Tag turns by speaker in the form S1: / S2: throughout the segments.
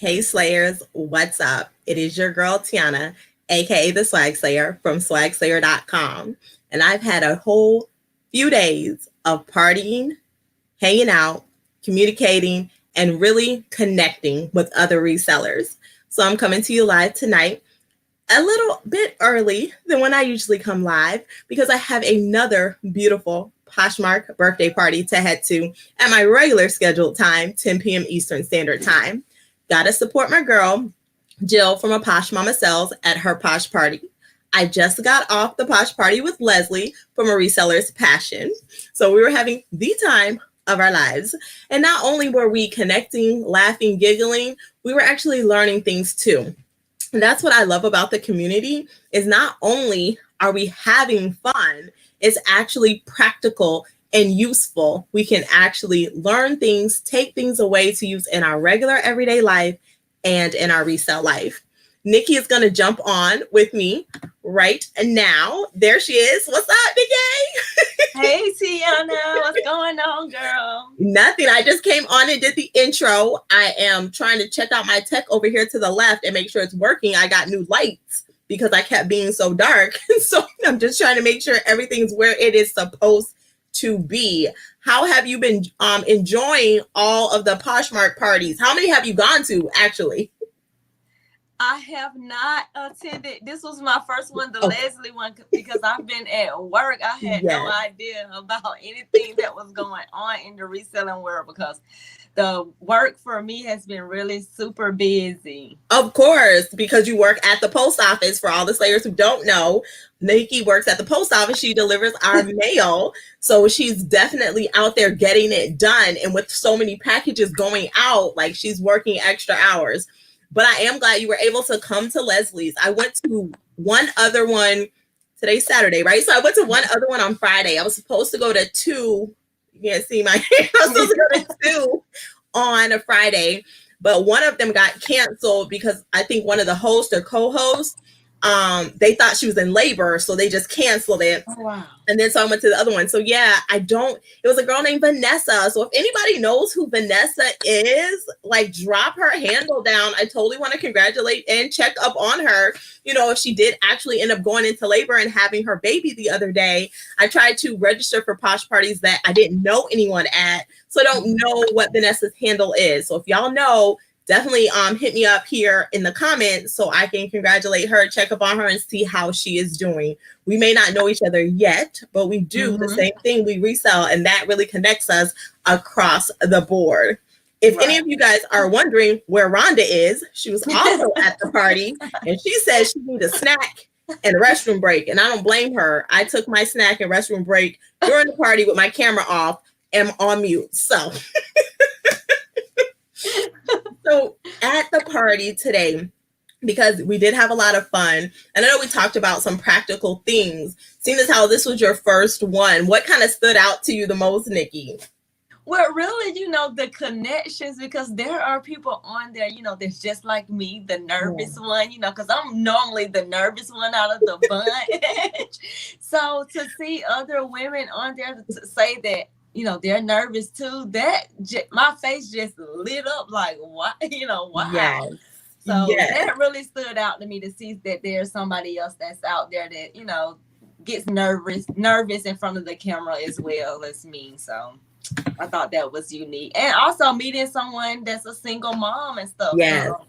S1: Hey Slayers, what's up? It is your girl Tiana, aka the Swagslayer from swagslayer.com. And I've had a whole few days of partying, hanging out, communicating, and really connecting with other resellers. So I'm coming to you live tonight a little bit early than when I usually come live because I have another beautiful Poshmark birthday party to head to at my regular scheduled time, 10 p.m. Eastern Standard Time. Gotta support my girl, Jill from A Posh Mama Sells at her Posh Party. I just got off the Posh Party with Leslie from A Reseller's Passion. So we were having the time of our lives. And not only were we connecting, laughing, giggling, we were actually learning things too. And that's what I love about the community is not only are we having fun, it's actually practical and useful. We can actually learn things, take things away to use in our regular everyday life and in our resale life. Nicki is going to jump on with me right now. There she is. What's up, Nicki?
S2: Hey, Tiana. What's going on, girl?
S1: Nothing. I just came on and did the intro. I am trying to check out my tech over here to the left and make sure it's working. I got new lights because I kept being so dark. So I'm just trying to make sure everything's where it is supposed to be. How have you been enjoying all of the Poshmark parties? How many have you gone to, actually?
S2: I have not attended. This was my first one, the Leslie one, because I've been at work. I had no idea about anything that was going on in the reselling world because the work for me has been really super busy.
S1: Of course, because you work at the post office. For all the Slayers who don't know, Nicki works at the post office. She delivers our mail. So she's definitely out there getting it done. And with so many packages going out, like she's working extra hours. But I am glad you were able to come to Leslie's. I went to one other one. Today's Saturday, right? So I went to one other one on Friday. I was supposed to go to two. You can't see my hair. I was supposed to go to two on a Friday, but one of them got canceled because I think one of the hosts or co-hosts, they thought she was in labor, so they just canceled it.
S2: Oh, wow.
S1: And then so I went to the other one. So yeah, it was a girl named Vanessa. So if anybody knows who Vanessa is, like drop her handle down. I totally want to congratulate and check up on her. You know, if she did actually end up going into labor and having her baby the other day. I tried to register for Posh parties that I didn't know anyone at. So I don't know what Vanessa's handle is. So if y'all know, definitely hit me up here in the comments so I can congratulate her, check up on her, and see how she is doing. We may not know each other yet, but we do the same thing. We resell, and that really connects us across the board. If any of you guys are wondering where Rhonda is, she was also at the party, and she said she needs a snack and a restroom break, and I don't blame her. I took my snack and restroom break during the party with my camera off and on mute. So at the party today, because we did have a lot of fun, and I know we talked about some practical things, seeing as how this was your first one, what kind of stood out to you the most, Nicki?
S2: Well, really, you know, the connections, because there are people on there, you know, that's just like me, the nervous one, you know, because I'm normally the nervous one out of the bunch. So to see other women on there to say that, you know, they're nervous too, that my face just lit up like, what, you know, wow.
S1: Yes.
S2: So that really stood out to me to see that there's somebody else that's out there that, you know, gets nervous in front of the camera as well as me. So I thought that was unique. And also meeting someone that's a single mom and stuff.
S1: Yes.
S2: So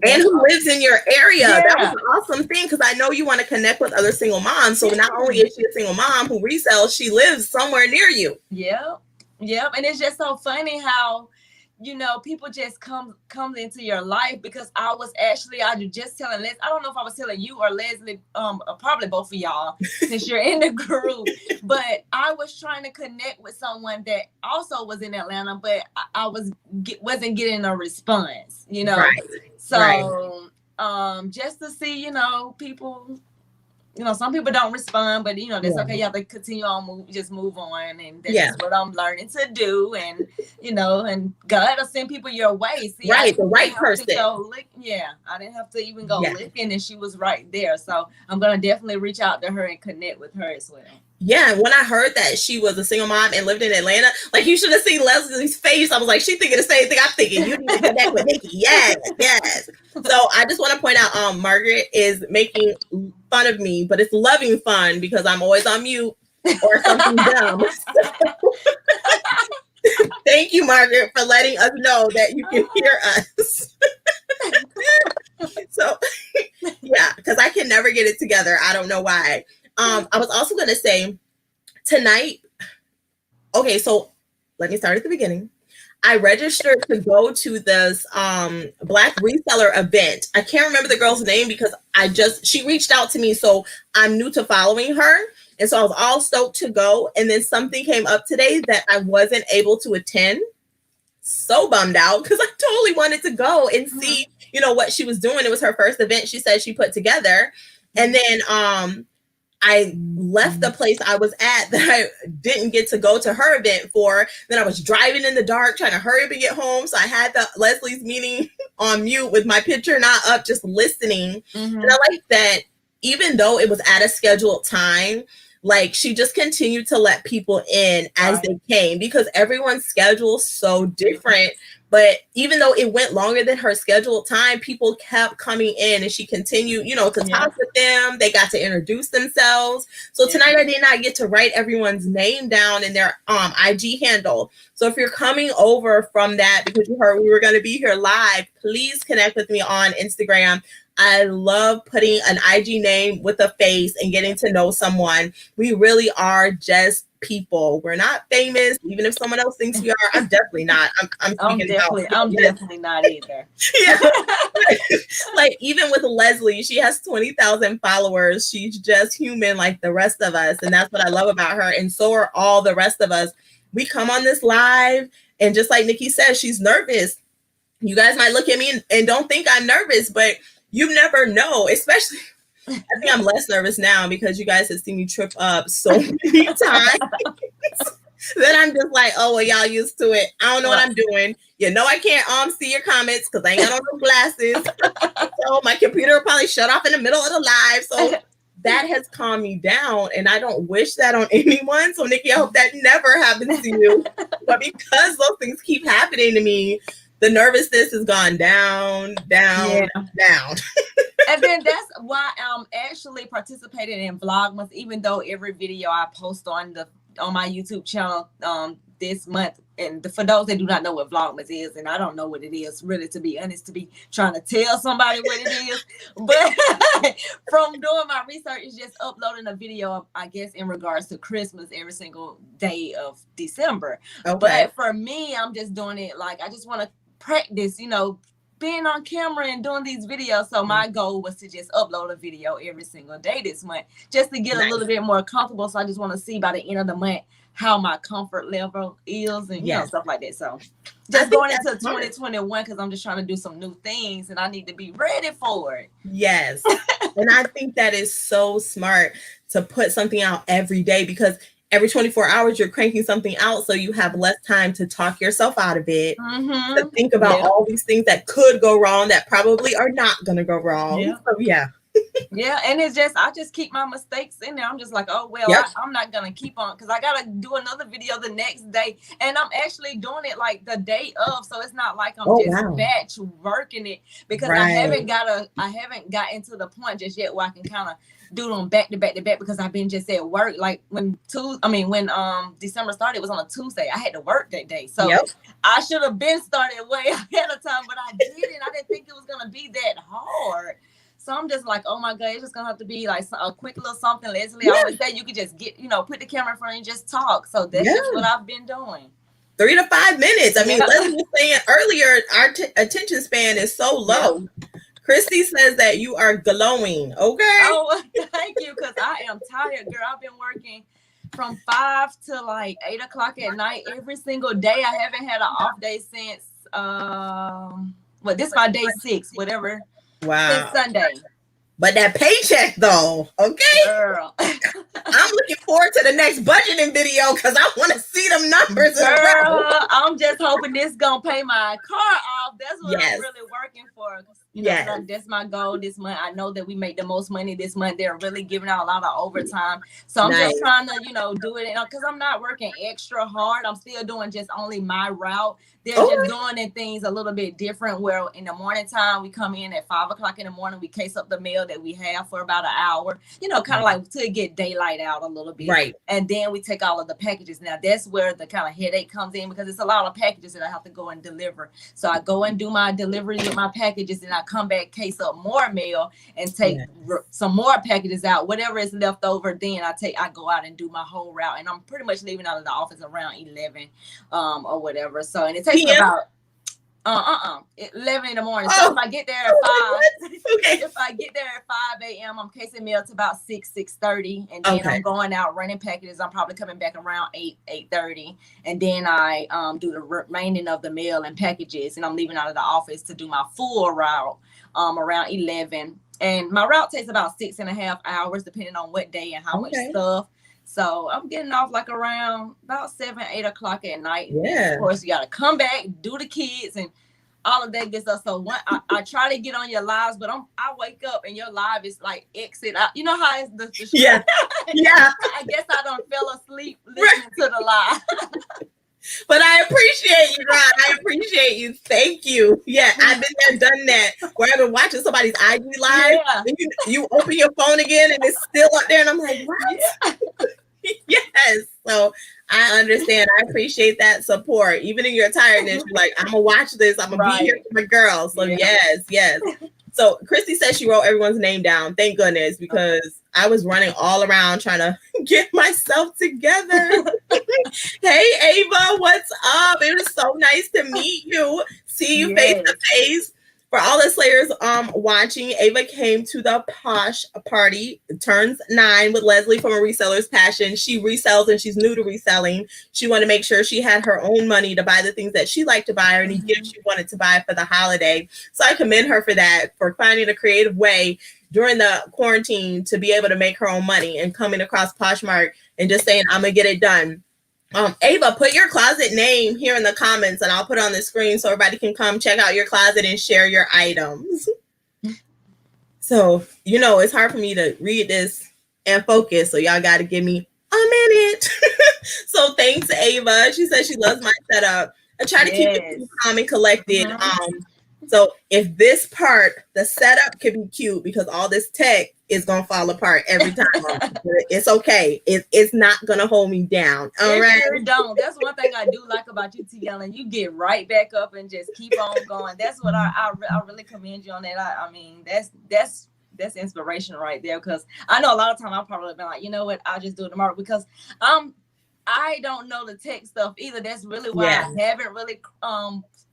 S1: and who lives in your area. That was an awesome thing because I know you want to connect with other single moms. So not only is she a single mom who resells, she lives somewhere near you.
S2: Yep. And it's just so funny how, you know, people just come into your life, because I was just telling Leslie, I don't know if I was telling you or Leslie, probably both of y'all, since you're in the group, but I was trying to connect with someone that also was in Atlanta, but I wasn't getting a response, you know.
S1: Right.
S2: So just to see, you know, people, you know, some people don't respond, but you know, that's okay. You have to continue on, move on. And that's what I'm learning to do. And, you know, and God will send people your way. See,
S1: the right person.
S2: I didn't have to even go looking, and she was right there. So I'm going to definitely reach out to her and connect with her as well.
S1: Yeah, when I heard that she was a single mom and lived in Atlanta, like you should have seen Leslie's face. I was like, she thinking the same thing I'm thinking. You need to connect with Nicki. Yes, yes. So I just want to point out, Margaret is making fun of me, but it's loving fun because I'm always on mute or something dumb. So, thank you, Margaret, for letting us know that you can hear us. So yeah, because I can never get it together. I don't know why. I was also going to say tonight. Okay, so let me start at the beginning. I registered to go to this Black reseller event. I can't remember the girl's name because she reached out to me, so I'm new to following her. And so I was all stoked to go. And then something came up today that I wasn't able to attend. So bummed out because I totally wanted to go and see, what she was doing. It was her first event she said she put together. And then I left the place I was at that I didn't get to go to her event for. Then I was driving in the dark trying to hurry up and get home. So I had the Leslie's meeting on mute with my picture not up, just listening. And I like that even though it was at a scheduled time, like she just continued to let people in as they came because everyone's schedule is so different. But even though it went longer than her scheduled time, people kept coming in and she continued, to talk with them. They got to introduce themselves. So tonight I did not get to write everyone's name down in their IG handle. So if you're coming over from that because you heard we were going to be here live, please connect with me on Instagram. I love putting an IG name with a face and getting to know someone. We really are just people. We're not famous, even if someone else thinks we are. I'm definitely not. I'm
S2: definitely not either.
S1: Yeah. Like even with Leslie, she has 20,000 followers. She's just human like the rest of us. And that's what I love about her. And so are all the rest of us. We come on this live and just like Nicki says, she's nervous. You guys might look at me and don't think I'm nervous, but you never know, especially I think I'm less nervous now because you guys have seen me trip up so many times that I'm just like, oh, well, y'all used to it. I don't know what I'm doing. I can't see your comments because I ain't got on no glasses. So my computer will probably shut off in the middle of the live. So that has calmed me down and I don't wish that on anyone. So Nicki, I hope that never happens to you. But because those things keep happening to me, the nervousness has gone down.
S2: And then that's why I'm actually participating in Vlogmas, even though every video I post on my YouTube channel this month. And for those that do not know what Vlogmas is, and I don't know what it is, really, to be honest, to be trying to tell somebody what it is. But from doing my research, it's just uploading a video, I guess, in regards to Christmas every single day of December. Okay. But for me, I'm just doing it like I just want to practice, being on camera and doing these videos. So my goal was to just upload a video every single day this month just to get a little bit more comfortable. So I just want to see by the end of the month how my comfort level is and stuff like that. So just going into 2021 because I'm just trying to do some new things and I need to be ready for it.
S1: Yes. And I think that is so smart to put something out every day because every 24 hours, you're cranking something out. So you have less time to talk yourself out of it, to think about all these things that could go wrong that probably are not going to go wrong. Yeah. So, yeah.
S2: Yeah. And it's just, I just keep my mistakes in there. I'm just like, oh, well, I'm not going to keep on because I got to do another video the next day. And I'm actually doing it like the day of. So it's not like I'm batch working it because I haven't gotten to the point just yet where I can kind of do them back to back to back because I've been just at work. Like when December started, it was on a Tuesday. I had to work that day. So I should have been started way ahead of time, but I didn't. I didn't think it was going to be that hard. So I'm just like, oh my God, it's just going to have to be like a quick little something. Leslie always said you could just get, put the camera in front and just talk. So that's just what I've been doing.
S1: 3 to 5 minutes. I mean, Leslie was saying earlier, our attention span is so low. Christy says that you are glowing. Okay.
S2: Oh, thank you. Because I am tired, girl. I've been working from 5 to like 8 o'clock at night every single day. I haven't had an off day since this is my day 6, whatever.
S1: Wow.
S2: Since Sunday.
S1: But that paycheck though, okay?
S2: Girl.
S1: I'm looking forward to the next budgeting video because I want to see them numbers.
S2: Girl, I'm just hoping this gonna pay my car off. That's what I'm really working for. You know, that's my goal this month. I know that we make the most money this month. They're really giving out a lot of overtime. So I'm just trying to, you know, do it because I'm not working extra hard. I'm still doing just only my route. They're just doing things a little bit different. Where in the morning time, we come in at 5 o'clock in the morning. We case up the mail that we have for about an hour, you know, kind of like to get daylight out a little bit.
S1: Right.
S2: And then we take all of the packages. Now, that's where the kind of headache comes in because it's a lot of packages that I have to go and deliver. So I go and do my delivery with my packages and I come back, case up more mail and take some more packages out. Whatever is left over, then I go out and do my whole route. And I'm pretty much leaving out of the office around 11 or whatever. So, and it takes about 11 in the morning. So if I get there at 5, if I get there at 5 a.m., I'm casing mail to about 6:30, and then I'm going out running packages. I'm probably coming back around 8:30, and then I do the remaining of the mail and packages, and I'm leaving out of the office to do my full route around 11. And my route takes about 6.5 hours, depending on what day and how much stuff. So I'm getting off like around about 7, 8 o'clock at night. Yeah. Of course, you got to come back, do the kids and all of that good stuff. So I try to get on your lives, but I wake up and your live is like exit out. You know how it's the
S1: yeah.
S2: I guess I don't fell asleep listening to the live.
S1: But I appreciate you, Ron. I appreciate you. Thank you. Yeah, I've been there, done that. Where I've been watching somebody's IG live. Yeah. And you open your phone again and it's still up there. And I'm like, what? Yeah. Yes. So I understand. I appreciate that support. Even in your tiredness, you're like, I'm going to watch this. I'm going to be here for my girls. So yes. So Christy says she wrote everyone's name down. Thank goodness, because I was running all around trying to get myself together. Hey, Ava, what's up? It was so nice to meet you. See you face to face. For all the Slayers watching, Ava came to the Posh Party, turns 9 with Leslie from A Reseller's Passion. She resells and she's new to reselling. She wanted to make sure she had her own money to buy the things that she liked to buy or any gifts she wanted to buy for the holiday. So I commend her for that, for finding a creative way during the quarantine to be able to make her own money and coming across Poshmark and just saying, I'm going to get it done. Ava, put your closet name here in the comments and I'll put it on the screen so everybody can come check out your closet and share your items. So, you know, it's hard for me to read this and focus. So y'all got to give me a minute. So thanks, Ava. She says she loves my setup. I try to keep it calm and collected. So if this part, the setup can be cute because all this tech is going to fall apart every time. It's okay. It's not going to hold me down. All right.
S2: Sure don't. That's one thing I do like about you, Tiana. You get right back up and just keep on going. That's what I really commend you on that. I mean, that's inspiration right there, because I know a lot of time I'll probably been like, you know what, I'll just do it tomorrow, because I don't know the tech stuff either. That's really why I haven't really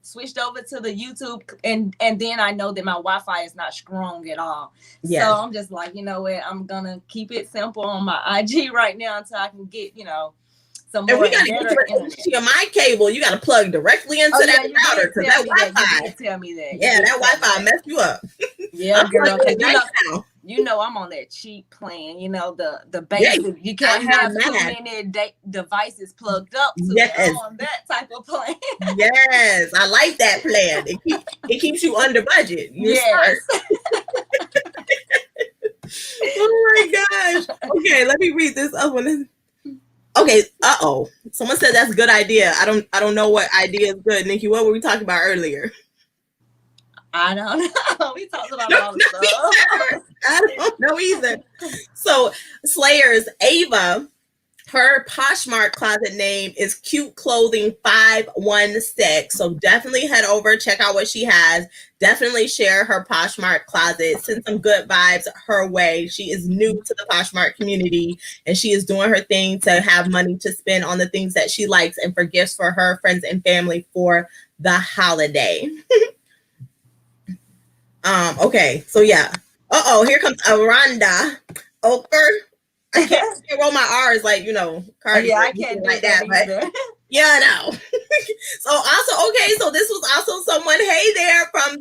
S2: switched over to the YouTube, and then I know that my Wi-Fi is not strong at all. So I'm just like, you know what, I'm gonna keep it simple on my IG right now until I can get, you know, some more. And we gotta get
S1: to your my cable. You gotta plug directly into that router, because that Wi-Fi.
S2: Tell me that.
S1: Yeah, that Wi-Fi messed you up.
S2: Yeah, girl. You know I'm on that cheap plan. You know the basic. You can't have too many devices plugged up to on that type of plan.
S1: Yes, I like that plan. It keeps you under budget. Yes. Oh my gosh. Okay, let me read this other one. Okay. Someone said that's a good idea. I don't know what idea is good. Nicki, what were we talking about earlier?
S2: I don't know. We talked about all the stuff.
S1: I don't know either. So Slayers, Ava, her Poshmark closet name is Cute Clothing 516. So definitely head over, check out what she has. Definitely share her Poshmark closet. Send some good vibes her way. She is new to the Poshmark community, and she is doing her thing to have money to spend on the things that she likes and for gifts for her friends and family for the holiday. Okay, so yeah. Here comes a Rhonda. I can't roll my R's like, you know, Cardi.
S2: I can't like that,
S1: but yeah, I know. So also, okay, so this was also someone, hey there, from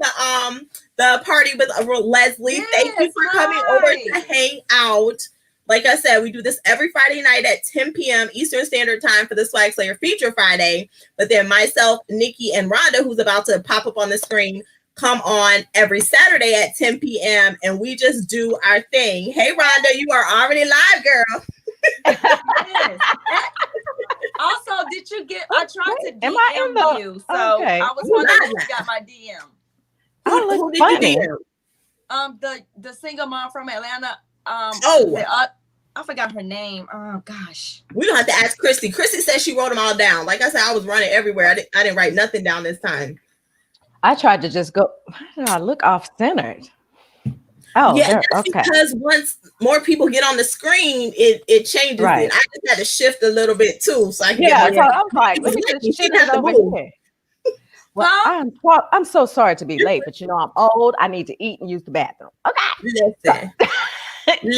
S1: the party with Leslie. Yes, thank you for coming over to hang out. Like I said, we do this every Friday night at 10 p.m. Eastern Standard Time for the Swagslayer Feature Friday. But then myself, Nicki, and Rhonda, who's about to pop up on the screen, come on every Saturday at 10 p.m. and we just do our thing. Hey, Rhonda, you are already live, girl.
S2: Yes. Also, did you get? I tried to DM you, so
S3: okay.
S2: I was wondering if you got my DM.
S1: Who did you DM?
S2: The single mom from Atlanta. I forgot her name. Oh gosh.
S1: We don't have to ask Christy. Christy said she wrote them all down. Like I said, I was running everywhere. I didn't write nothing down this time.
S3: I tried to just go. Why did I look off centered? Oh,
S1: yeah,
S3: okay.
S1: Because once more people get on the screen, it changes
S3: right.
S1: it. I just had to shift a little bit too, so I can
S3: get so I'm like, let me just shift it over here. Well, I'm so sorry to be late, but I'm old. I need to eat and use the bathroom. Okay.
S1: Listen.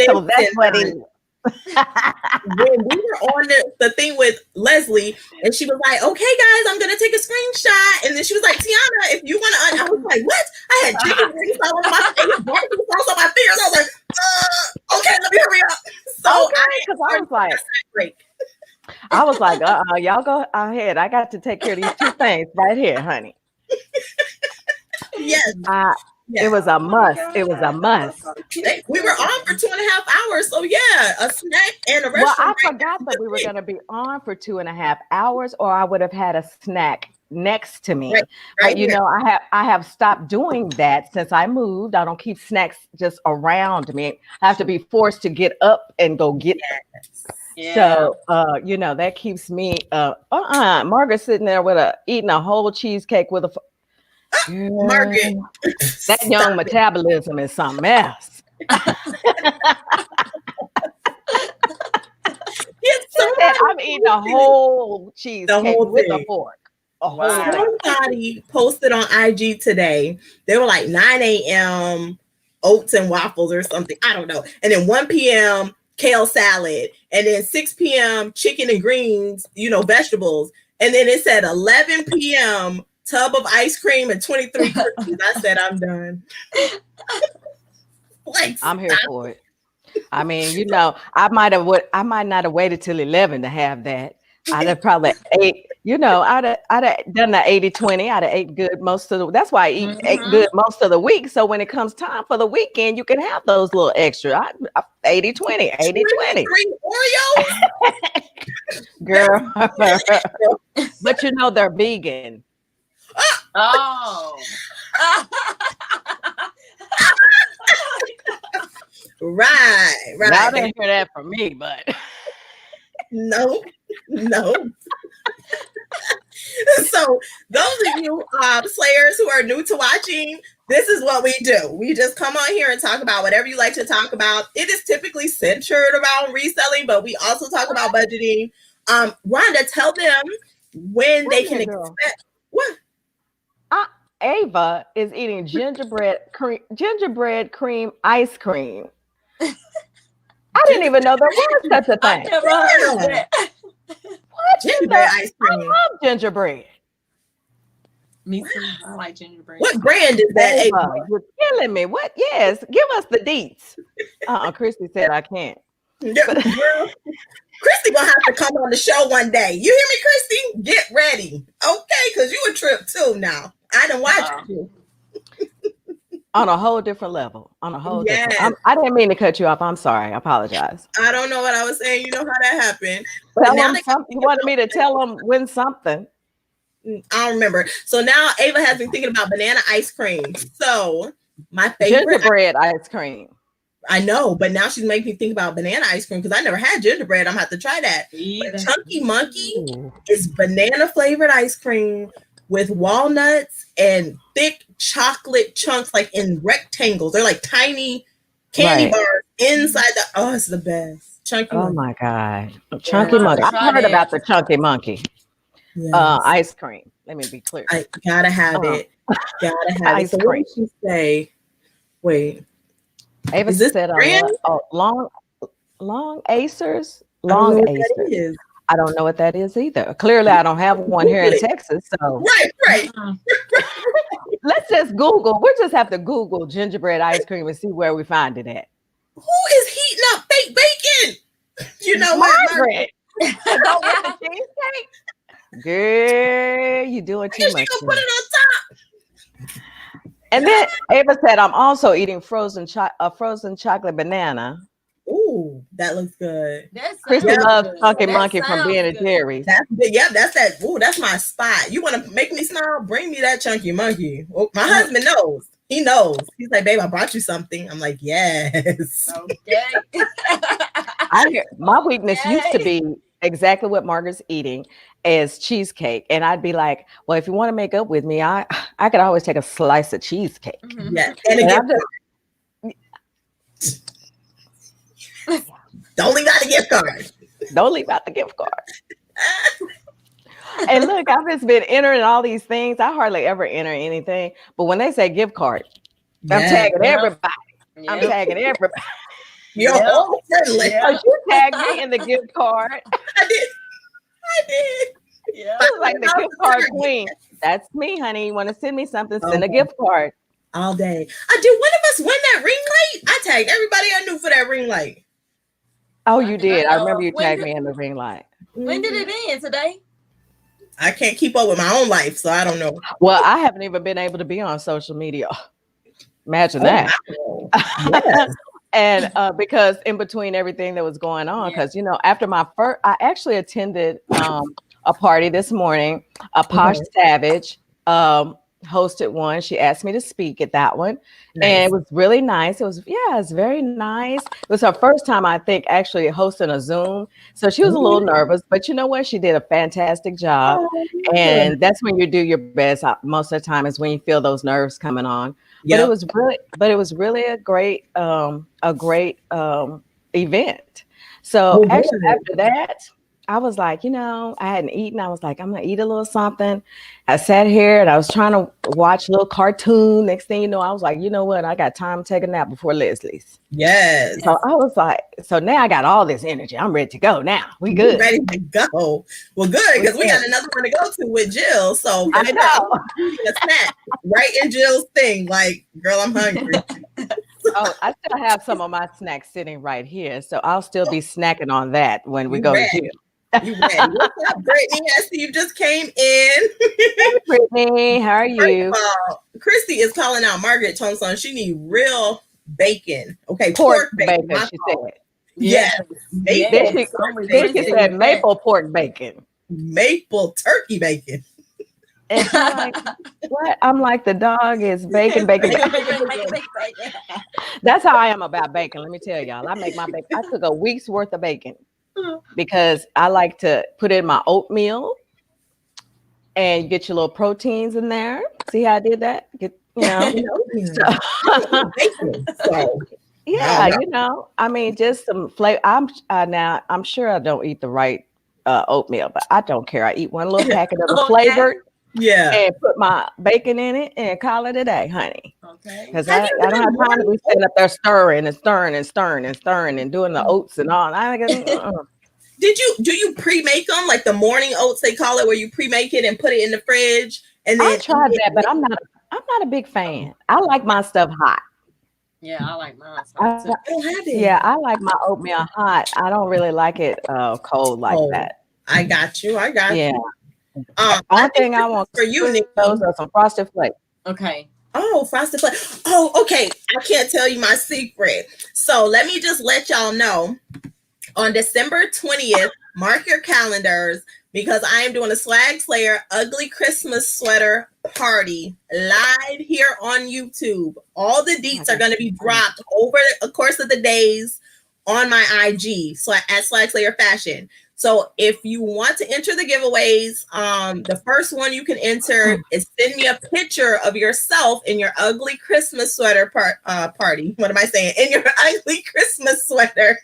S3: So that's what it is.
S1: When we were on the thing with Leslie, and she was like, "Okay, guys, I'm gonna take a screenshot," and then she was like, "Tiana, if you want to," I was like, "What?" I had chicken wings all over my face, barbecue sauce on my fingers. I was like, "Okay, let me hurry up." So
S3: I was like, y'all go ahead. I got to take care of these two things right here, honey.
S1: Yes.
S3: It was a must. It was a must.
S1: We were on for 2.5 hours. So yeah, a snack and a restaurant.
S3: Well, I forgot that we were going to be on for 2.5 hours, or I would have had a snack next to me. But I have stopped doing that since I moved. I don't keep snacks just around me. I have to be forced to get up and go get them. Yeah. So that keeps me Margaret's sitting there eating a whole cheesecake with a
S1: Margaret,
S3: that young metabolism is something else. I'm eating a whole cheesecake with a fork.
S1: Somebody posted on IG today. They were like 9 a.m. oats and waffles or something. I don't know. And then 1 p.m. kale salad. And then 6 p.m. chicken and greens, vegetables. And then it said 11 p.m. tub of ice cream and 23 cookies. I said, I'm done.
S3: I'm here for it. I mean, I might not have waited till 11 to have that. I'd have probably ate, I'd have done the 80-20. I'd have ate good that's why I ate good most of the week. So when it comes time for the weekend, you can have those little extra 80-20, 80-20.
S1: Oreos?
S3: Girl. But they're vegan.
S2: Oh.
S1: Right.
S3: I didn't hear that from me, but
S1: no. So those of you Slayers who are new to watching, this is what we do. We just come on here and talk about whatever you like to talk about. It is typically centered around reselling, but we also talk about budgeting. Rhonda, tell them when they can expect what?
S3: Ava is eating gingerbread cream ice cream. I didn't even know there was such a thing.
S2: I never heard of that.
S3: What?
S1: Gingerbread ice cream.
S3: I love gingerbread.
S2: Me too. I like gingerbread.
S1: What brand is that?
S3: Ava, you're killing me. What? Yes, give us the deets. Christy said I can't.
S1: Christy gonna have to come on the show one day. You hear me, Christy? Get ready. Okay, because you a trip too now. I done watched you.
S3: On a whole different level. Different. I didn't mean to cut you off. I'm sorry. I apologize.
S1: I don't know what I was saying. You know how that happened.
S3: Tell them something. You wanted me to tell them when something.
S1: I don't remember. So now Ava has been thinking about banana ice cream. So my favorite
S3: gingerbread ice cream.
S1: I know, but now she's making me think about banana ice cream because I never had gingerbread. I'm gonna have to try that. Chunky Monkey is banana flavored ice cream with walnuts and thick chocolate chunks, like in rectangles. They're like tiny candy bars inside it's the best. Chunky Monkey.
S3: My God. Chunky Monkey. I've heard about the Chunky Monkey ice cream. Let me be clear.
S1: I gotta have it. Gotta have it. So what did she say? Wait.
S3: Ava said long Acers. Long Acers. I don't know what that is either. Clearly, I don't have one here in Texas. So
S1: right.
S3: Let's just Google. We'll just have to Google gingerbread ice cream and see where we find it at.
S1: Who is heating up fake bacon? You know what,
S3: Margaret? With the cheesecake? Girl, you doing too much.
S1: She gonna put it on top.
S3: And then Ava said, I'm also eating frozen chocolate banana.
S1: Ooh, that looks good.
S3: Christy loves Funky Monkey from Ben & Jerry's.
S1: That's my spot. You want to make me smile? Bring me that Chunky Monkey. Well, my husband knows. He knows. He's like, babe, I brought you something. I'm like, yes.
S2: Okay.
S3: My weakness used to be exactly what Margaret's eating is cheesecake. And I'd be like, well, if you want to make up with me, I could always take a slice of cheesecake.
S2: Mm-hmm.
S1: Yeah. And don't leave out the gift card.
S3: Don't leave out the gift card. And look, I've just been entering all these things. I hardly ever enter anything. But when they say gift card, I'm tagging everybody. I'm tagging everybody.
S1: You're all friendly.
S3: So you tagged me in the gift card.
S1: I did.
S2: Yeah.
S3: Like the gift card queen. That's me, honey. You want to send me something? Send a gift card.
S1: All day. Did one of us win that ring light? I tagged everybody I knew for that ring light.
S3: Oh, you did. I remember you tagged me in the ring light.
S2: When did it end? Today?
S1: I can't keep up with my own life, so I don't know.
S3: Well, I haven't even been able to be on social media. Imagine that.
S1: Yes.
S3: And because in between everything that was going on, because after my first, I actually attended a party this morning. A Posh Savage hosted one. She asked me to speak at that one. Nice. And it was really nice. It's very nice. It was her first time, I think, actually hosting a Zoom. So she was a little nervous, but you know what? She did a fantastic job. And that's when you do your best. Most of the time is when you feel those nerves coming on. Yep. But it was really a great event. So actually after that, I was like, I hadn't eaten. I was like, I'm going to eat a little something. I sat here and I was trying to watch a little cartoon. Next thing you know, I was like, you know what? I got time to take a nap before Leslie's.
S1: Yes.
S3: So I was like, so now I got all this energy. I'm ready to go now. We good.
S1: Ready to go. Well, good, because we got another one to go to with Jill. So
S3: I know.
S1: A snack right in Jill's thing. Like, girl, I'm hungry.
S3: Oh, I still have some of my snacks sitting right here. So I'll still be snacking on that when we go to Jill.
S1: You ready? What's up, Brittany? I see you just came in.
S3: Hey, Brittany, how are you?
S1: Christy is calling out Margaret Thompson. She need real bacon. Okay,
S3: pork bacon. She said.
S1: Yes.
S3: Then she said maple pork bacon.
S1: Maple turkey bacon.
S3: And I'm like, what? I'm like, the dog is bacon. That's how I am about bacon. Let me tell y'all. I make my bacon. I cook a week's worth of bacon because I like to put it in my oatmeal and get your little proteins in there. See how I did that? I mean, just some flavor. I'm sure I don't eat the right oatmeal, but I don't care. I eat one little packet of the flavored.
S1: Yeah.
S3: And put my bacon in it and call it a day, honey.
S2: Okay.
S3: Because I don't have time to be sitting up there stirring and doing the oats and all.
S1: Do you pre-make them like the morning oats they call it, where you pre-make it and put it in the fridge? And then
S3: I tried that, but I'm not a big fan. I like my stuff hot.
S2: Yeah, I like mine.
S1: I don't have it.
S3: Yeah, I like my oatmeal hot. I don't really like it cold like that.
S1: I got you.
S3: Yeah. One thing I want
S1: for you, Nicki,
S3: those are some Frosted Flakes.
S2: Okay.
S1: Oh, Frosted Flakes. Oh, okay. I can't tell you my secret. So let me just let y'all know. On December 20th, mark your calendars, because I am doing a Swagslayer Ugly Christmas Sweater Party live here on YouTube. All the deets are going to be dropped over the course of the days on my IG, so at Swagslayer Fashion. So if you want to enter the giveaways, the first one you can enter is send me a picture of yourself in your ugly Christmas sweater party. What am I saying? In your ugly Christmas sweater.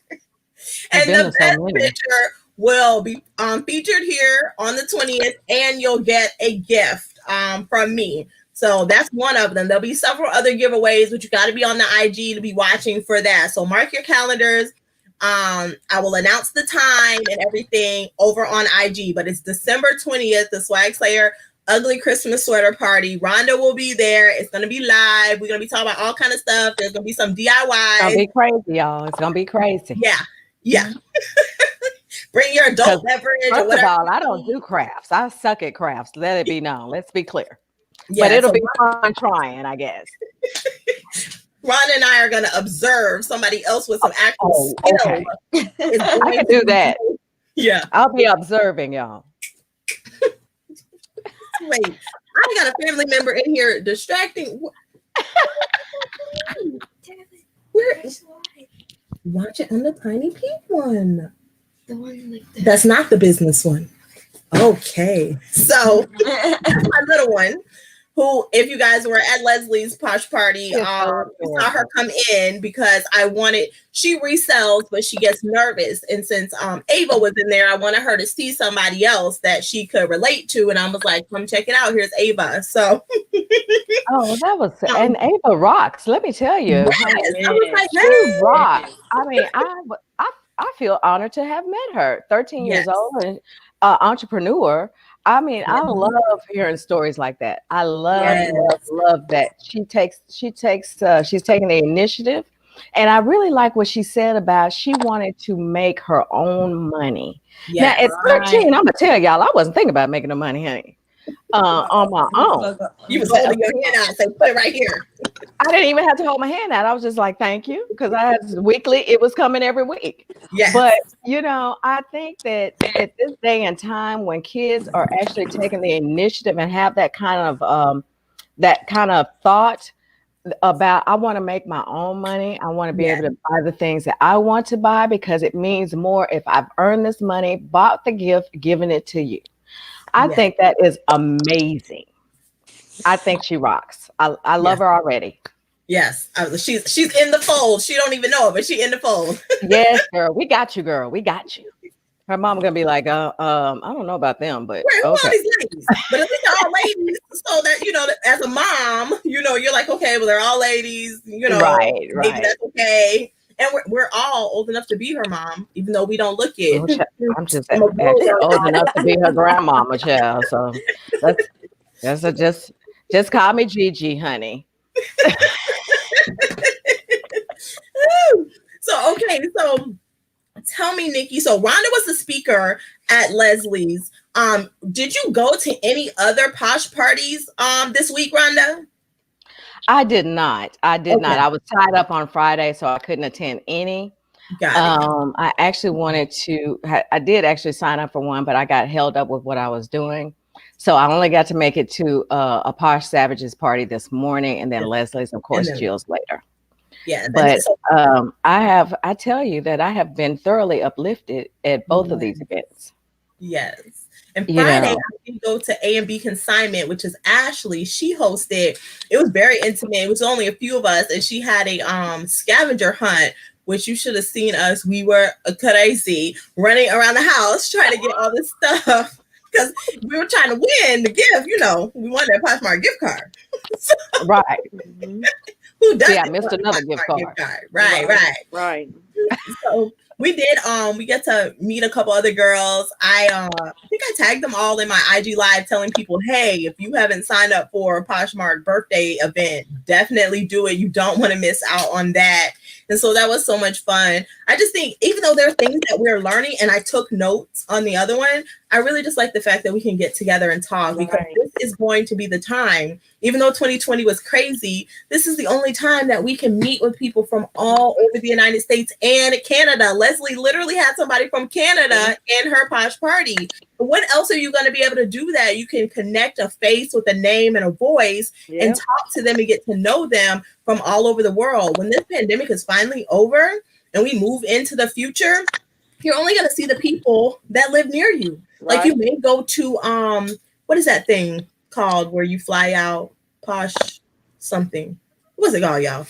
S1: And the best picture will be featured here on the 20th, and you'll get a gift from me. So that's one of them. There'll be several other giveaways, but you got to be on the IG to be watching for that. So mark your calendars. I will announce the time and everything over on IG, but it's December 20th, the Swagslayer Ugly Christmas Sweater Party. Rhonda will be there. It's going to be live. We're going to be talking about all kind of stuff. There's going to be some DIY.
S3: It's going to be crazy, y'all. It's going to be crazy.
S1: Yeah. Bring your adult beverage or whatever.
S3: First of all, I don't do crafts. I suck at crafts. Let it be known. Let's be clear. but it'll be fun trying, I guess.
S1: Rhonda and I are going to observe somebody else with some actual skill.
S3: Okay. I can do that.
S1: Yeah.
S3: I'll be observing y'all.
S1: Wait, I got a family member in here distracting. Where is watch it on the tiny pink one?
S4: The one like that.
S1: That's not the business one. Okay. So my little one, who, if you guys were at Leslie's Posh Party, you saw her come in because she resells, but she gets nervous. And since Ava was in there, I wanted her to see somebody else that she could relate to. And I was like, come check it out. Here's Ava. So.
S3: That was, and Ava rocks. Let me tell you.
S1: Yes, I was like,
S3: she rocks. I mean, I feel honored to have met her. 13 years old and entrepreneur. I mean, I love hearing stories like that. I love that she's taking the initiative. And I really like what she said about she wanted to make her own money. Now at 13, I'm gonna tell y'all, I wasn't thinking about making the money, honey. On my own.
S1: You was holding your hand out and say, put it right here.
S3: I didn't even have to hold my hand out. I was just like, thank you. Because I had weekly, it was coming every week.
S1: Yeah.
S3: But I think that at this day and time when kids are actually taking the initiative and have that kind of thought about, I want to make my own money. I want to be able to buy the things that I want to buy because it means more if I've earned this money, bought the gift, given it to you. I think that is amazing. I think she rocks. I love her already.
S1: Yes, she's in the fold. She don't even know it, but she in the fold.
S3: Yes, girl. We got you, girl. We got you. Her mom gonna be like, I don't know about them, but
S1: who are these ladies? But at least they're all ladies, so that as a mom, you're like, okay, well, they're all ladies.
S3: Right.
S1: Maybe that's okay. And we're all old enough to be her mom, even though we don't look it.
S3: I'm just actually old enough to be her grandmama, child. So just call me Gigi, honey.
S1: So tell me, Nicki. So Rhonda was the speaker at Leslie's. Did you go to any other posh parties this week, Rhonda?
S3: I did not. I was tied up on Friday, so I couldn't attend any.
S1: Got it.
S3: I actually wanted to. I did actually sign up for one, but I got held up with what I was doing, so I only got to make it to a Posh Savages party this morning, and then Leslie's, of course, Jill's later.
S1: Yeah,
S3: but I tell you that I have been thoroughly uplifted at both of these events.
S1: Yes. And Friday, I did go to A&B Consignment, which is Ashley. She hosted. It was very intimate. It was only a few of us, and she had a scavenger hunt, which you should have seen us. We were crazy, running around the house trying to get all this stuff because we were trying to win the gift. We wanted a Poshmark gift card.
S3: Right.
S1: Who does?
S3: Yeah, I missed another gift card.
S1: Right. So we did. We get to meet a couple other girls. I think I tagged them all in my IG live, telling people, "Hey, if you haven't signed up for a Poshmark birthday event, definitely do it. You don't want to miss out on that." And so that was so much fun. I just think, even though there are things that we're learning, and I took notes on the other one, I really just like the fact that we can get together and talk because this is going to be the time. Even though 2020 was crazy, this is the only time that we can meet with people from all over the United States and Canada. Leslie literally had somebody from Canada in her Posh Party. What else are you going to be able to do that? You can connect a face with a name and a voice and talk to them and get to know them from all over the world. When this pandemic is finally over and we move into the future, you're only going to see the people that live near you. Like you may go to, what is that thing called where you fly out? Posh something. What's it called, y'all?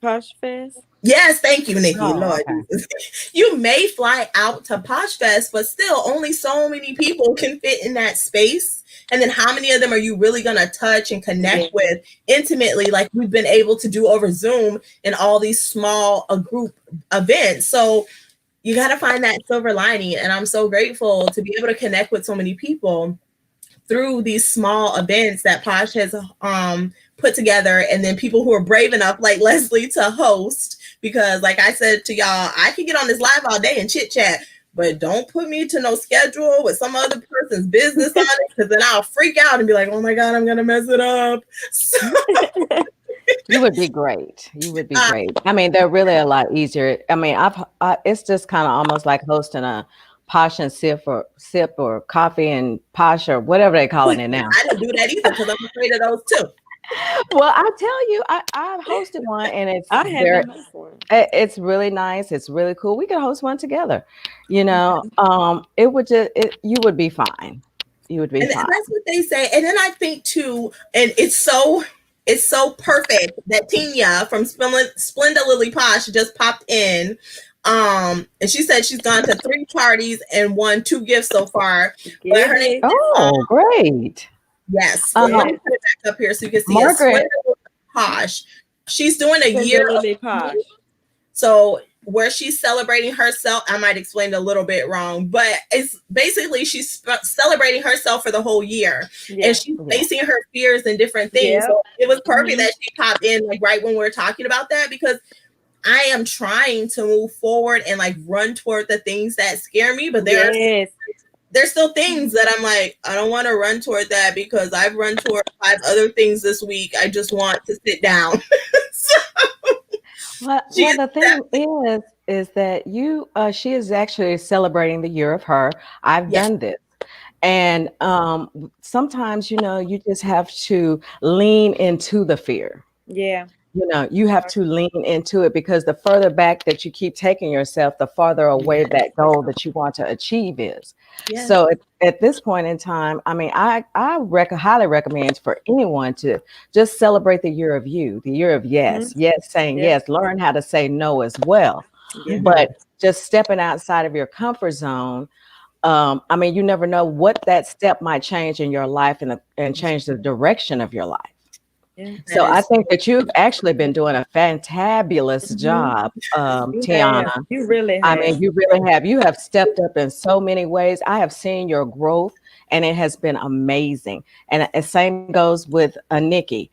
S4: Posh Fest.
S1: Yes, thank you, Nicki. Lord,
S3: okay.
S1: You may fly out to Posh Fest, but still only so many people can fit in that space. And then how many of them are you really going to touch and connect with intimately, like we've been able to do over Zoom in all these small group events? So you got to find that silver lining. And I'm so grateful to be able to connect with so many people through these small events that Posh has put together. And then people who are brave enough, like Leslie, to host. Because like I said to y'all, I can get on this live all day and chit chat, but don't put me to no schedule with some other person's business on it, because then I'll freak out and be like, oh my God, I'm gonna mess it up. So
S3: You would be great. You would be great. I mean, they're really a lot easier. I mean, it's just kind of almost like hosting a Posh and sip or coffee and Posh or whatever they calling it now.
S1: I don't do that either because I'm afraid of those too.
S3: Well, I tell you, I've hosted one and it's really nice. It's really cool. We could host one together. You know, you would be fine. You would be fine.
S1: That's what they say. And then I think too, and it's so perfect that Tina from Splenda Lily Posh just popped in. And she said she's gone to 3 parties and won 2 gifts so far. But her name
S3: is, great.
S1: Yes. Let me put it back up here so you can see Margaret Posh. She's doing a year of Posh. So where she's celebrating herself, I might explain it a little bit wrong, but it's basically she's celebrating herself for the whole year, and she's facing her fears and different things. So it was perfect that she popped in like right when we were talking about that, because I am trying to move forward and like run toward the things that scare me, but there's still things that I'm like, I don't want to run toward that because I've run toward 5 other things this week. I just want to sit down.
S3: Well, the thing is that she is actually celebrating the year of her. I've done this. And sometimes, you know, you just have to lean into the fear. Yeah. You know, you have to lean into it, because the further back that you keep taking yourself, the farther away that goal that you want to achieve is. Yes. So at this point in time, I mean, I highly recommend for anyone to just celebrate the year of you, the year of yes, saying yes, learn how to say no as well. But just stepping outside of your comfort zone. I mean, you never know what that step might change in your life and change the direction of your life. Yeah, so I think that you've actually been doing a fantabulous job, Tiana.
S4: You really have.
S3: I mean, you really have. You have stepped up in so many ways. I have seen your growth, and it has been amazing. And the same goes with Nicki.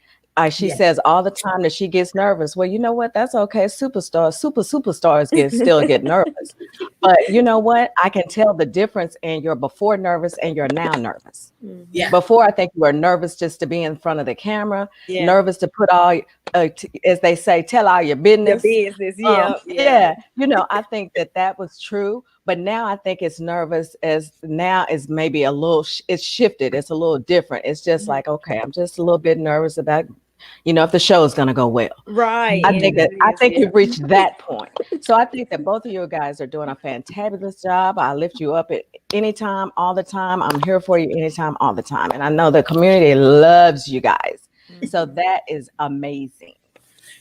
S3: She says all the time that she gets nervous. Well, you know what? That's okay. Superstars still get nervous. But you know what? I can tell the difference in your before nervous and your now nervous. Yeah. Before, I think you were nervous just to be in front of the camera, nervous to put all, as they say, tell all your business.
S4: Your business,
S3: yeah. You know, I think that was true. But now I think it's nervous as now is maybe a little, it's shifted. It's a little different. It's just like, okay, I'm just a little bit nervous about, you know, if the show is going to go well.
S4: Right.
S3: I think you've reached that point. So I think that both of you guys are doing a fantabulous job. I lift you up at any time, all the time. I'm here for you anytime, all the time. And I know the community loves you guys. So that is amazing.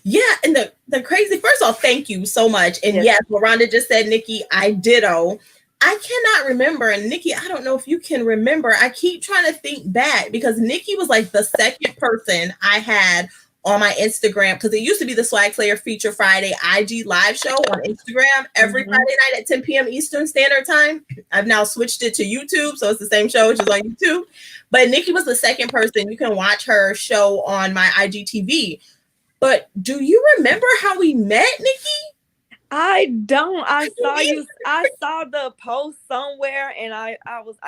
S1: Yeah, and the crazy, first of all, thank you so much. And yes, what Rhonda just said, Nicki, I ditto. I cannot remember, and Nicki, I don't know if you can remember. I keep trying to think back, because Nicki was like the second person I had on my Instagram, because it used to be the Swagslayer Feature Friday IG live show on Instagram every Friday night at 10 p.m. Eastern Standard Time. I've now switched it to YouTube, so it's the same show, which is on YouTube. But Nicki was the second person. You can watch her show on my IGTV. But do you remember how we met, Nicki?
S4: I don't. I saw the post somewhere, and I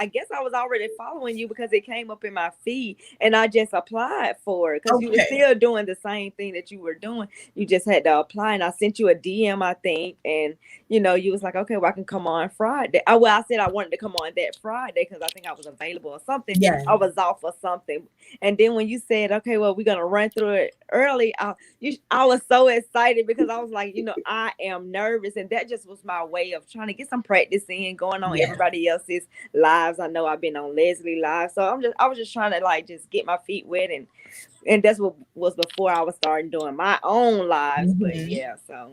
S4: guess I was already following you because it came up in my feed, and I just applied for it because you were still doing the same thing that you were doing. You just had to apply, and I sent you a DM, I think, and you know, you was like, okay, well, I can come on Friday. I said I wanted to come on that Friday because I think I was available or something. Yeah, I was off or something. And then when you said, okay, well, we're gonna run through it early, I was so excited because I was like, you know, I am nervous, and that just was my way of trying to get some practice in, going on everybody else's lives. I know I've been on Leslie live, so I was just trying to like just get my feet wet, and that's what was before I was starting doing my own lives. But so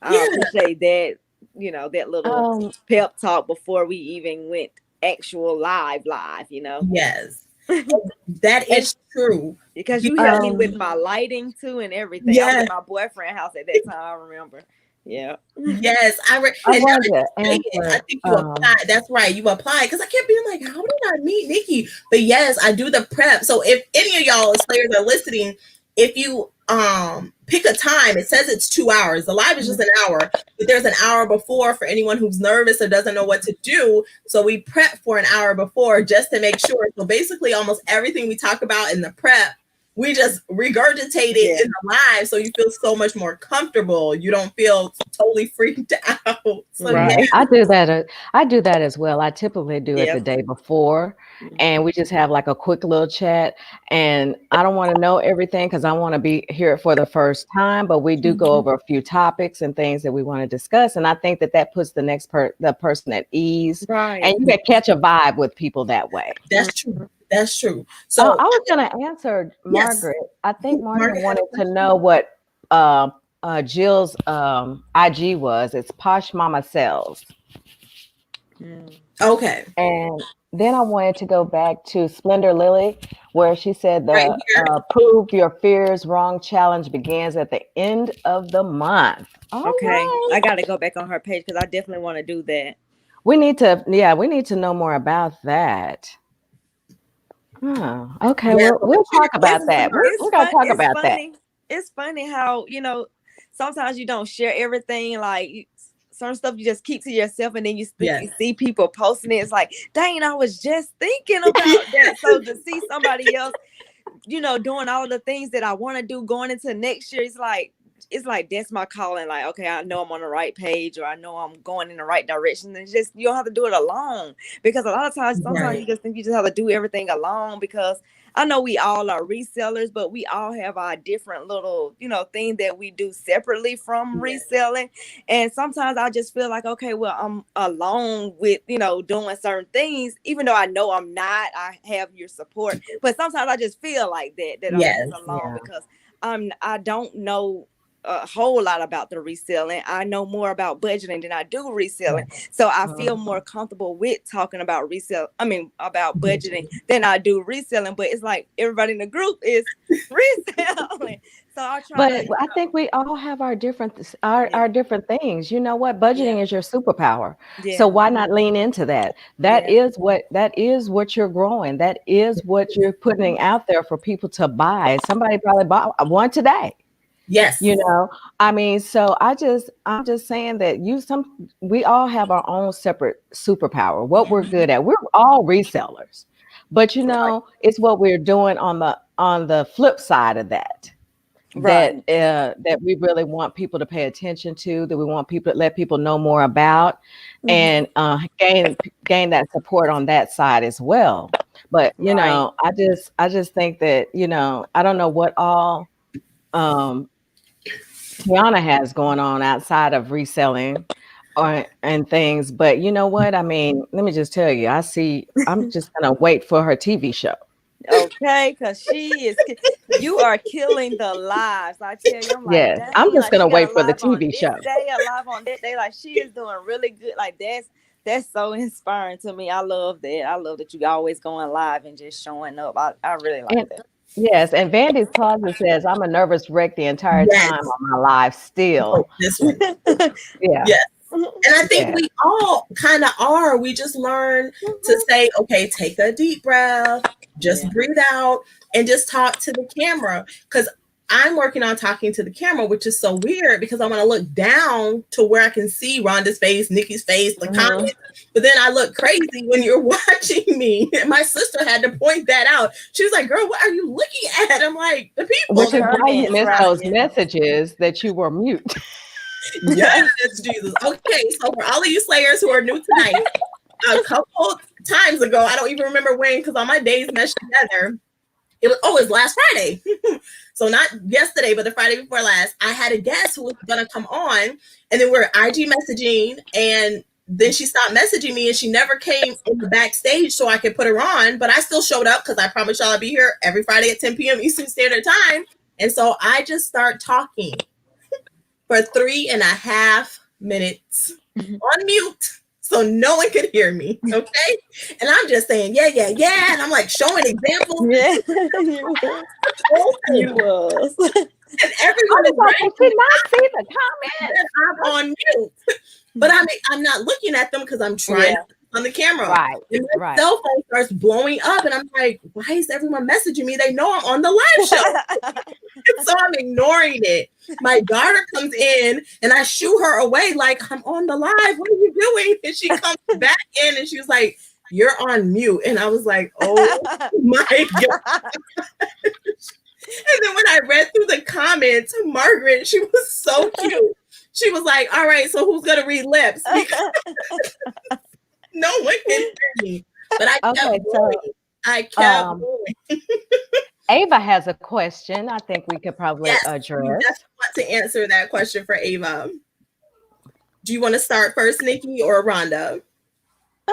S4: I appreciate that, you know, that little pep talk before we even went actual live, you know.
S1: Yes. That is true,
S4: because you helped me with my lighting too and everything. I was at my boyfriend's house at that time, I remember. Yeah.
S1: Yes, I think you applied. That's right, you applied, because I kept being like, how did I meet Nicki? But yes, I do the prep. So if any of y'all Slayers are listening, if you pick a time. It says it's 2 hours. The live is just an hour, but there's an hour before for anyone who's nervous or doesn't know what to do. So we prep for an hour before just to make sure. So basically almost everything we talk about in the prep, we just regurgitate it in the live, so you feel so much more comfortable. You don't feel totally freaked out. So
S3: Right. I do that as well. I typically do it the day before, and we just have like a quick little chat. And I don't want to know everything because I want to be here for the first time. But we do go over a few topics and things that we want to discuss, and I think that puts the person at ease.
S4: Right.
S3: And you can catch a vibe with people that way.
S1: That's true. That's true. So
S3: I was going to answer Margaret.
S1: Yes.
S3: I think Margaret wanted to know what Jill's IG was. It's Posh Mama Sells.
S1: Okay.
S3: And then I wanted to go back to Splendor Lily, where she said the Prove Your Fears Wrong challenge begins at the end of the month.
S4: I got to go back on her page because I definitely want to do that.
S3: We need to know more about that. Oh, okay.
S1: Yeah.
S3: We'll talk about that. We're going to talk about that.
S4: It's funny how, sometimes you don't share everything. Like certain stuff you just keep to yourself, and then you see people posting it. It's like, dang, I was just thinking about that. So to see somebody else, doing all the things that I want to do going into next year, it's like that's my calling. Like, okay, I know I'm on the right page, or I know I'm going in the right direction. And just you don't have to do it alone, because a lot of times, sometimes you just think you just have to do everything alone. Because I know we all are resellers, but we all have our different little, thing that we do separately from reselling. And sometimes I just feel like, okay, well, I'm alone with, doing certain things, even though I know I'm not. I have your support, but sometimes I just feel like that I'm just alone because I don't know a whole lot about the reselling. I know more about budgeting than I do reselling. So I feel more comfortable with talking about about budgeting than I do reselling. But it's like everybody in the group is reselling. So I
S3: think we all have our different different things. You know what? Budgeting is your superpower. Yeah. So why not lean into that? That is what you're growing. That is what you're putting out there for people to buy. Somebody probably bought one today.
S1: Yes.
S3: So I'm just saying that we all have our own separate superpower, what we're good at. We're all resellers, but it's what we're doing on the flip side of that. Right. That we really want people to pay attention to, that we want people to let people know more about, and gain that support on that side as well. But I just think that I don't know what all Tiana has going on outside of reselling and things, but you know what? I mean, let me just tell you, I'm just gonna wait for her TV show.
S4: Okay, because you are killing the lives. I tell you, I'm like,
S3: I'm just gonna wait for the TV show.
S4: Live on that day, like she is doing really good. Like that's so inspiring to me. I love that. I love that you always going live and just showing up. I really like that.
S3: Yes, and Vandy's Closet says I'm a nervous wreck the entire time on my live still.
S1: This one. Yes. And I think we all kind of are. We just learn to say, okay, take a deep breath, just breathe out, and just talk to the camera. Because I'm working on talking to the camera, which is so weird because I want to look down to where I can see Rhonda's face, Nicki's face, the comments. But then I look crazy when you're watching me. And my sister had to point that out. She was like, girl, what are you looking at? I'm like, the people.
S3: Which is why you missed those messages that you were mute.
S1: Yes, Jesus. Okay, so for all of you Slayers who are new tonight, a couple times ago, I don't even remember when, because all my days meshed together. It was last Friday. So not yesterday, but the Friday before last, I had a guest who was gonna come on, and then we're IG messaging, and then she stopped messaging me, and she never came in the backstage so I could put her on, but I still showed up because I promised y'all I'd be here every Friday at 10 p.m. Eastern Standard Time. And so I just start talking for 3.5 minutes on mute. So no one could hear me, okay? And I'm just saying, yeah. And I'm like showing examples.
S4: Yeah, you was.
S1: And everyone is
S3: like, did not see the comment.
S1: I'm on mute. But I'm not looking at them because I'm trying on the camera.
S3: Right.
S1: And my cell phone starts blowing up, and I'm like, why is everyone messaging me? They know I'm on the live show. And So I'm ignoring it. My daughter comes in and I shoo her away like, I'm on the live. What are you doing? And she comes back in and she was like, you're on mute. And I was like, oh my God. And then when I read through the comments, Margaret, she was so cute. She was like, all right, so who's going to read lips? Because no one can hear me. But I kept going. I kept going.
S3: Ava has a question I think we could probably address.
S1: I just want to answer that question for Ava. Do you want to start first, Nicki, or Rhonda?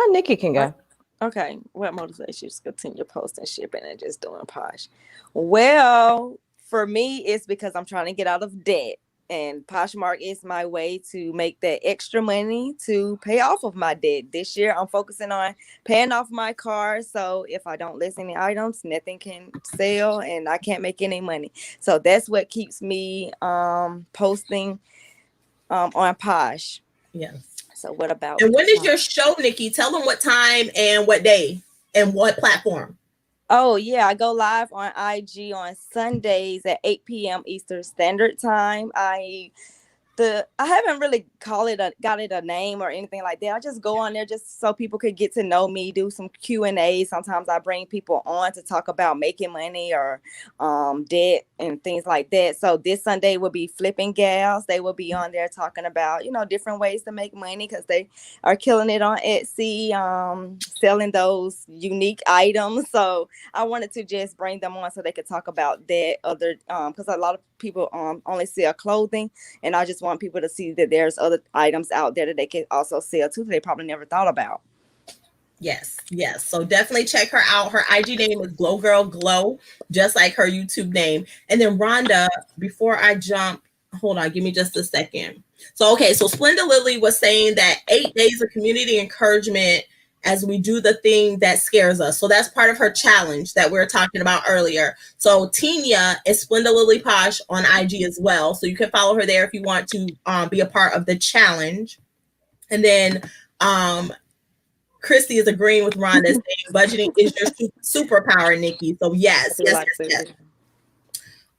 S3: Nicki can go.
S4: Okay. What motivates you to continue posting, shipping, and just doing Posh? Well, for me, it's because I'm trying to get out of debt. And Poshmark is my way to make that extra money to pay off of my debt. This year, I'm focusing on paying off my car. So if I don't list any items, nothing can sell and I can't make any money. So that's what keeps me posting on Posh.
S1: Yes.
S4: So what about?
S1: And when is your show, Nicki? Tell them what time and what day and what platform.
S4: Oh, yeah. I go live on IG on Sundays at 8 p.m. Eastern Standard Time. I haven't really got it a name or anything like that. I just go on there just so people could get to know me, do some Q&A. Sometimes I bring people on to talk about making money or debt and things like that. So this Sunday will be Flipping Gals. They will be on there talking about, different ways to make money because they are killing it on Etsy, selling those unique items. So I wanted to just bring them on so they could talk about that other, because a lot of people only sell clothing, and I just want people to see that there's other items out there that they can also sell too that they probably never thought about.
S1: Yes. So definitely check her out. Her IG name is Glow Girl Glow, just like her YouTube name. And then Rhonda, before I jump, hold on, give me just a second. So Splenda Lily was saying that 8 days of community encouragement as we do the thing that scares us. So that's part of her challenge that we were talking about earlier. So Tina is Splenda Lily Posh on IG as well. So you can follow her there if you want to be a part of the challenge. And then Christy is agreeing with Rhonda saying budgeting is your superpower, Nicki. So yes.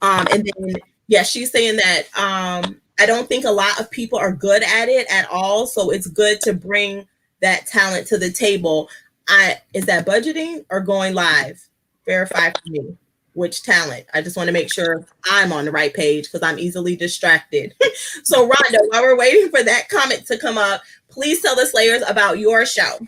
S1: And then she's saying that I don't think a lot of people are good at it at all. So it's good to bring that talent to the table. Is that budgeting or going live? Verify for me which talent. I just want to make sure I'm on the right page because I'm easily distracted. So Rhonda, while we're waiting for that comment to come up, please tell the Slayers about your show.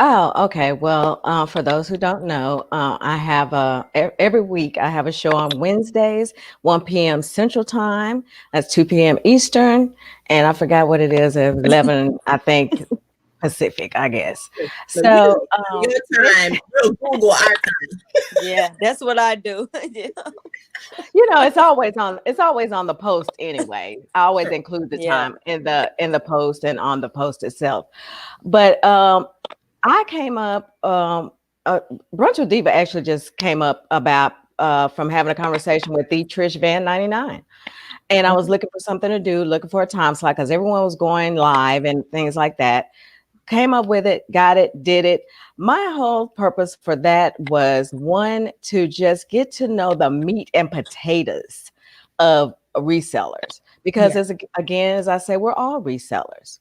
S3: Oh, okay. Well, for those who don't know, I have every week I have a show on Wednesdays, 1 p.m. Central Time. That's 2 p.m. Eastern. And I forgot what it is, 11, I think, Pacific, I guess. So
S1: your time, we'll Google our time.
S4: Yeah, that's what I do. Yeah.
S3: It's always on the post anyway. I always include the time in the post and on the post itself. But I came up, Brunch with Diva actually just came up about from having a conversation with the Trish Van 99. And I was looking for something to do, looking for a time slot because everyone was going live and things like that. Came up with it, got it, did it. My whole purpose for that was one, to just get to know the meat and potatoes of resellers. Because as I say, we're all resellers.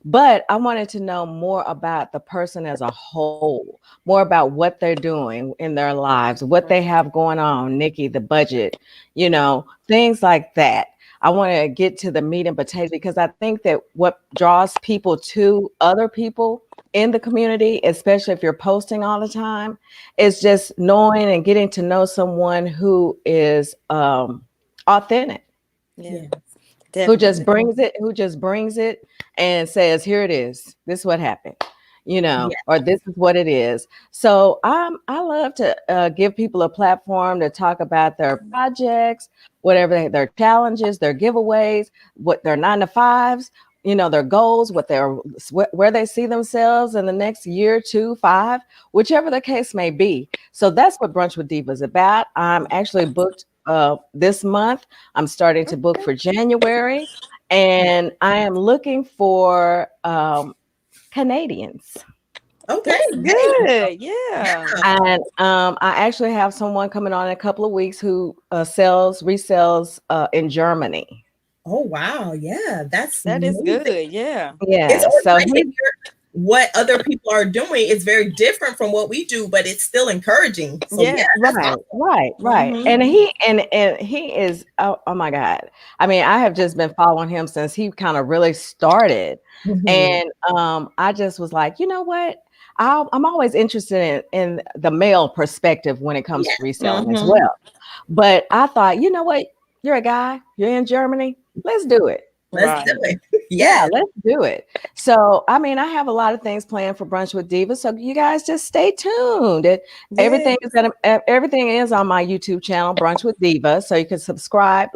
S3: But I wanted to know more about the person as a whole, more about what they're doing in their lives, what they have going on, Nicki, the budget, things like that. I want to get to the meat and potatoes because I think that what draws people to other people in the community, especially if you're posting all the time, is just knowing and getting to know someone who is authentic.
S4: Yeah.
S3: Definitely. Who just brings it and says, here it is. This is what happened, or this is what it is. So I love to give people a platform to talk about their projects, whatever their challenges, their giveaways, what their 9 to 5s, their goals, where they see themselves in the next year, 2, 5, whichever the case may be. So that's what Brunch with Diva is about. I'm actually booked this month. I'm starting to book for January, and I am looking for Canadians.
S1: Okay.
S4: Good. Yeah.
S3: And I actually have someone coming on in a couple of weeks who resells in Germany.
S1: Oh wow, yeah,
S4: That is
S1: amazing.
S4: good. Yeah.
S1: It's
S3: Yeah.
S1: always
S3: So
S1: nice to hear what other people are doing. It's very different from what we do, but it's still encouraging. So
S4: Yeah.
S1: that's
S3: right,
S1: awesome.
S3: right.
S2: Mhm.
S3: And he is oh my God. I mean, I have just been following him since he kind of really started.
S1: Mhm.
S3: And I just was like, you know what? I'm always interested in the male perspective when it comes to reselling as
S2: Mhm.
S3: well. But I thought, you know what? You're a guy, you're in Germany. Let's do it.
S1: Let's do
S4: Right.
S1: it.
S3: Yeah, let's do it. So, I mean, I have a lot of things planned for Brunch with Divas. So you guys just stay tuned. Everything is on my YouTube channel, Brunch with Divas. So you can subscribe,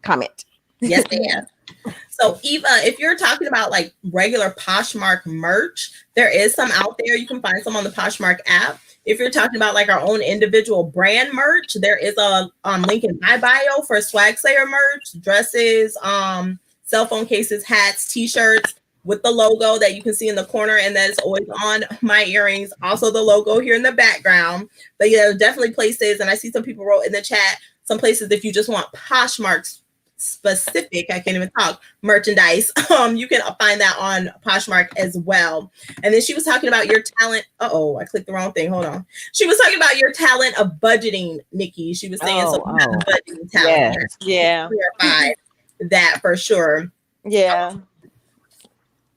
S3: comment.
S1: Yes, ma'am. So Eva, if you're talking about like regular Poshmark merch, there is some out there. You can find some on the Poshmark app. If you're talking about like our own individual brand merch, there is a link in my bio for Swagslayer merch, dresses, cell phone cases, hats, t-shirts with the logo that you can see in the corner, and that is always on my earrings. Also the logo here in the background. But yeah, definitely places, and I see some people wrote in the chat, some places if you just want Poshmark specific, I can't even talk, merchandise, you can find that on Poshmark as well. And then she was talking about your talent. I clicked the wrong thing. Hold on. She was talking about your talent of budgeting, Nicki. She was saying budgeting talent.
S4: Yeah.
S1: Clarify that for sure.
S4: Yeah.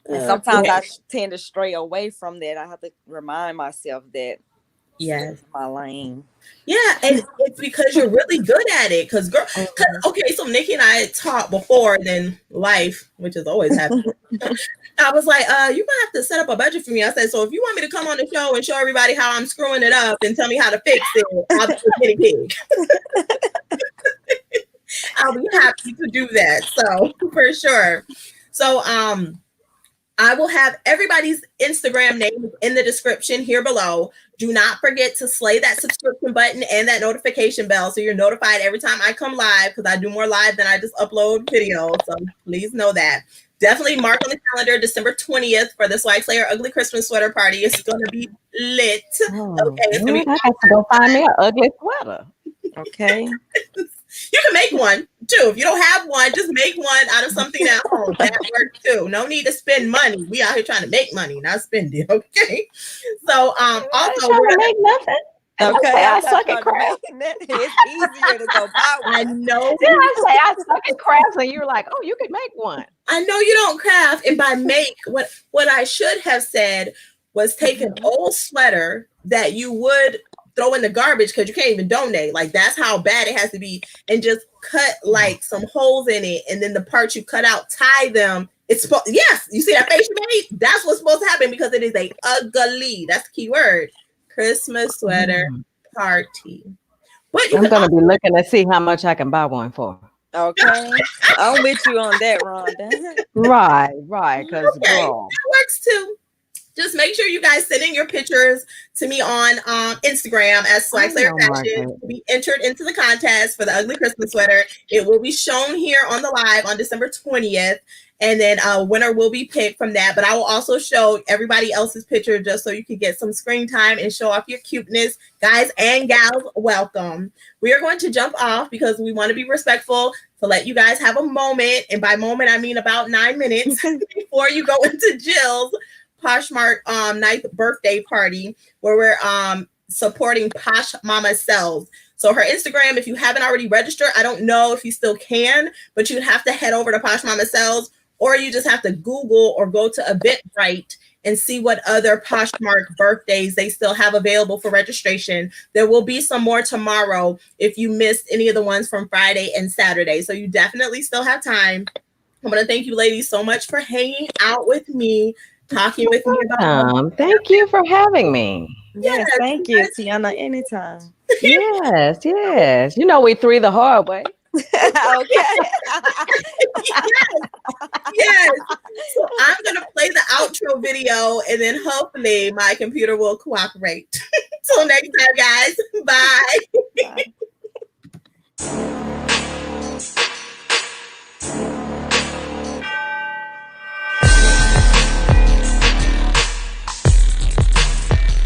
S4: And sometimes
S1: Okay.
S4: I tend to stray away from that. I have to remind myself that
S1: Yes,
S4: my lane.
S1: Yeah, and it's because you're really good at it. Because okay, so Nicki and I had talked before, then life, which is always happening. I was like, you're gonna have to set up a budget for me. I said, so if you want me to come on the show and show everybody how I'm screwing it up and tell me how to fix it, I'll be a guinea pig. I'll be happy to do that. So for sure. So I will have everybody's Instagram name in the description here below. Do not forget to slay that subscription button and that notification bell so you're notified every time I come live, because I do more live than I just upload videos. So please know that. Definitely mark on the calendar December 20th for the Swagslayer Ugly Christmas Sweater Party. It's going to be lit. Okay, it's going to be
S3: I have to go find me an ugly sweater.
S4: Okay.
S1: You can make one too. If you don't have one, just make one out of something at home. That works too. No need to spend money. We out here trying to make money, not spend it. Okay. So also we're gonna
S3: make nothing.
S4: Okay,
S3: I suck at crafts.
S4: It's easier to go buy one.
S1: I know.
S3: Yeah, I say I suck at crafts, and you're like, oh, you can make one.
S1: I know you don't craft, and by make, what I should have said was take an old sweater that you would throw in the garbage because you can't even donate. Like that's how bad it has to be, and just cut like some holes in it, and then the parts you cut out, tie them. It's supposed. Yes, you see that face you made? That's what's supposed to happen because it is a ugly. That's the key word. Christmas sweater party. But
S3: I'm gonna be looking to see how much I can buy one for.
S4: Okay, I'm with you on that, Rhonda.
S3: Right, because girl,
S1: that works too. Just make sure you guys send in your pictures to me on Instagram as Swagslayer Fashion to be entered into the contest for the ugly Christmas sweater. It will be shown here on the live on December 20th. And then a winner will be picked from that. But I will also show everybody else's picture just so you can get some screen time and show off your cuteness. Guys and gals, welcome. We are going to jump off because we want to be respectful to let you guys have a moment. And by moment, I mean about 9 minutes before you go into Jill's Poshmark 9th birthday party, where we're supporting Posh Mama Sells. So her Instagram, if you haven't already registered, I don't know if you still can, but you'd have to head over to Posh Mama Sells, or you just have to Google or go to Eventbrite and see what other Poshmark birthdays they still have available for registration. There will be some more tomorrow if you missed any of the ones from Friday and Saturday. So you definitely still have time. I want to thank you ladies so much for hanging out with me, talking with me about
S3: thank you for having me.
S4: Yes, thank you, Tiana. Anytime.
S3: Yes. You know we three the hard way.
S4: Okay.
S1: Yes. So I'm gonna play the outro video and then hopefully my computer will cooperate. Till next time, guys. Bye.